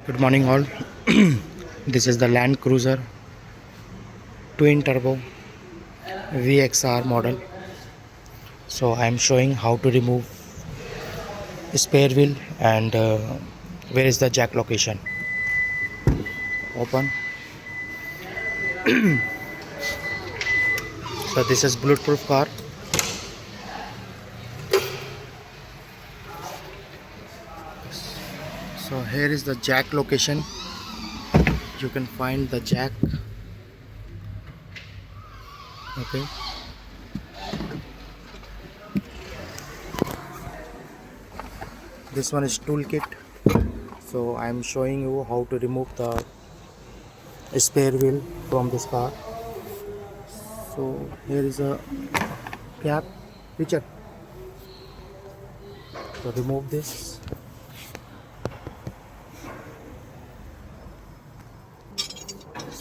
Good morning, all. This is the Land Cruiser twin turbo VXR model. So I am showing how to remove spare wheel and where is the jack location. Open. So this is bulletproof car. So here is the jack location. You can find the jack. Okay. This one is toolkit. So I am showing you how to remove the spare wheel from this car. So here is a cap. Richard. So remove this.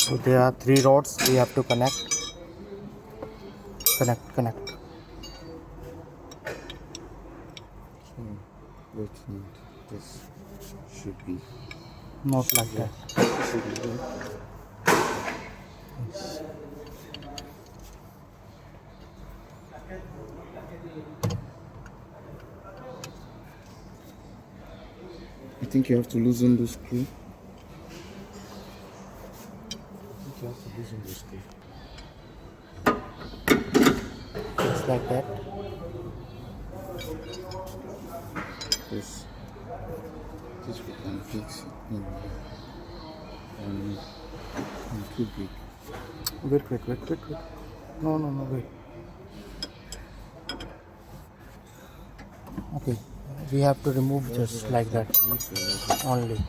So there are 3 rods we have to connect. Connect. Let's not. This should be. Not like that. Should be good. Yes. I think you have to loosen the screw. You have to loosen the screw. Just like that. This we can fix in too big. Wait. No, wait. Okay, we have to remove just like that only.